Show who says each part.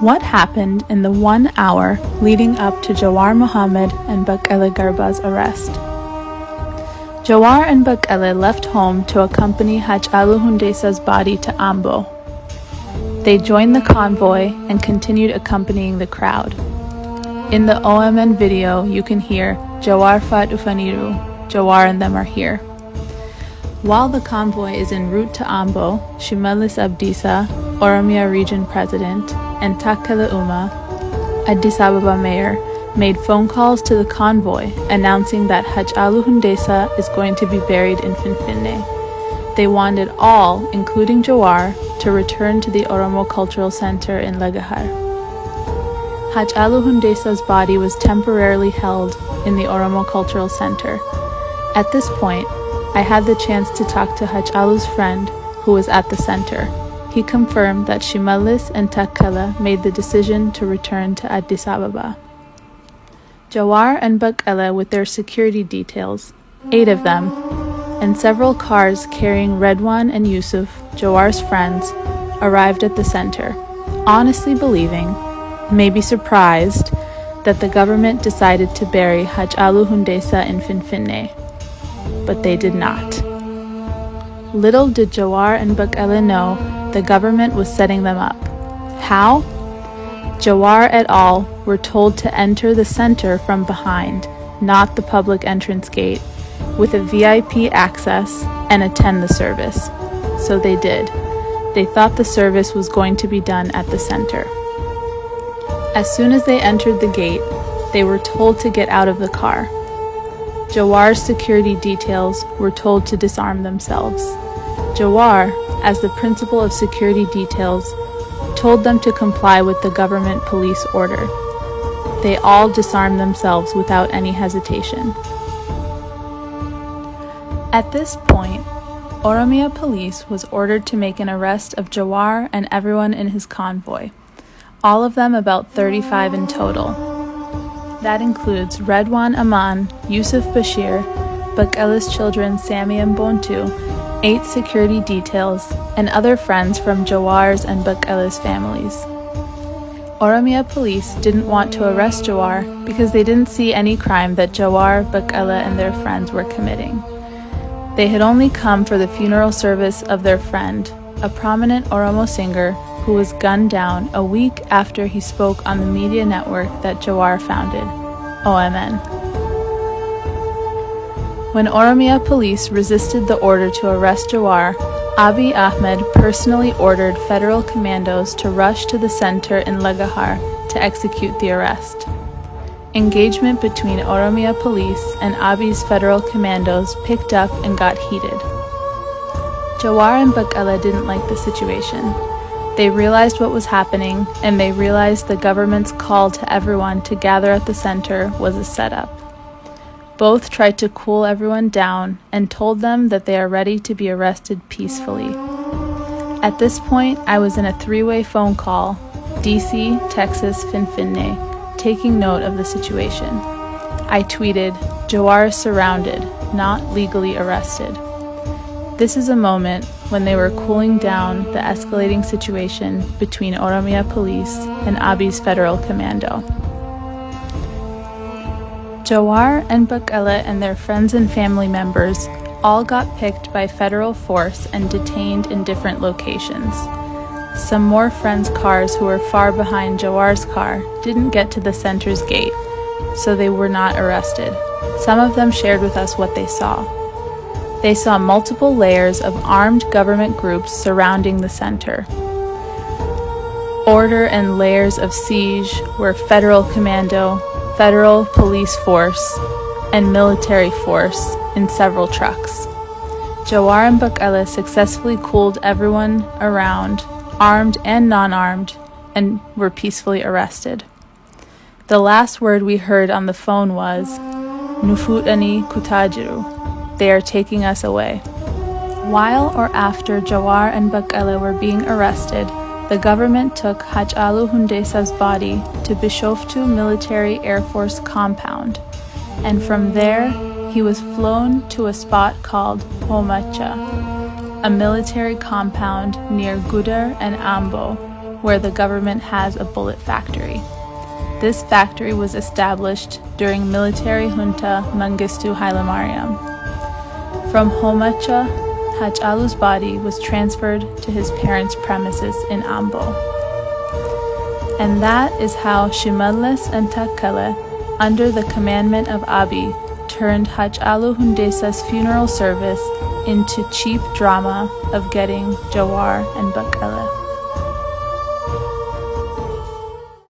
Speaker 1: What happened in the 1 hour leading up to Jawar Mohammed and Bakele Garba's arrest? Jawar and Bakele left home to accompany Haj Alu Hundesa's body to Ambo. They joined the convoy and continued accompanying the crowd. In the OMN video, you can hear Jawar Fat Ufaniru, Jawar and them are here. While the convoy is en route to Ambo, Shimalis Abdisa, Oromia Region President, and Takele Uma, Addis Ababa Mayor, made phone calls to the convoy announcing that Haj Alu Hundesa is going to be buried in Finfinne. They wanted all, including Jawar, to return to the Oromo Cultural Center in Lagahar. Haj Alu Hundesa's body was temporarily held in the Oromo Cultural Center. At this point, I had the chance to talk to Haj Alu's friend who was at the center. He confirmed that Shimalis and Takele made the decision to return to Addis Ababa. Jawar and Bakele with their security details, 8 of them, and several cars carrying Redwan and Yusuf, Jawar's friends, arrived at the center, honestly believing, maybe surprised, that the government decided to bury Haj Alu Hundesa in Finfinne. But they did not. Little did Jawar and Bakele know the government was setting them up. How? Jawar et al. Were told to enter the center from behind, not the public entrance gate, with a VIP access and attend the service. So they did. They thought the service was going to be done at the center. As soon as they entered the gate, they were told to get out of the car. Jawar's security details were told to disarm themselves. Jawar, as the principal of security details, told them to comply with the government police order. They all disarmed themselves without any hesitation. At this point, Oromia police was ordered to make an arrest of Jawar and everyone in his convoy, all of them about 35 in total. That includes Redwan Aman, Yusuf Bashir, Bakele's children Sami and Bontu, 8 security details, and other friends from Jawar's and Bakele's families. Oromia police didn't want to arrest Jawar because they didn't see any crime that Jawar, Bakele, and their friends were committing. They had only come for the funeral service of their friend, a prominent Oromo singer who was gunned down a week after he spoke on the media network that Jawar founded, OMN. When Oromia police resisted the order to arrest Jawar, Abiy Ahmed personally ordered federal commandos to rush to the center in Lagahar to execute the arrest. Engagement between Oromia police and Abiy's federal commandos picked up and got heated. Jawar and Bakele didn't like the situation. They realized what was happening, and they realized the government's call to everyone to gather at the center was a setup. Both tried to cool everyone down and told them that they are ready to be arrested peacefully. At this point, I was in a 3-way phone call, DC, Texas, Finfinne, taking note of the situation. I tweeted, "Jawar is surrounded, not legally arrested." This is a moment when they were cooling down the escalating situation between Oromia police and Abiy's federal commando. Jawar and Bakele and their friends and family members all got picked by federal force and detained in different locations. Some more friends' cars who were far behind Jawar's car didn't get to the center's gate, so they were not arrested. Some of them shared with us what they saw. They saw multiple layers of armed government groups surrounding the center. Order and layers of siege where federal commando, federal police force, and military force in several trucks. Jawar and Bakele successfully cooled everyone around, armed and non-armed, and were peacefully arrested. The last word we heard on the phone was, "Nufutani kutajiru," they are taking us away. While or after Jawar and Bakele were being arrested, the government took Haj Alu Hundesa's body to Bishoftu Military Air Force compound, and from there he was flown to a spot called Homacha, a military compound near Gudar and Ambo, where the government has a bullet factory. This factory was established during military junta Mengistu Hailemariam. From Homacha, Hachalu's body was transferred to his parents' premises in Ambo. And that is how Shimallis and Takkale, under the commandment of Abi, turned Hachalu Hundesa's funeral service into cheap drama of getting Jawar and Baqqala.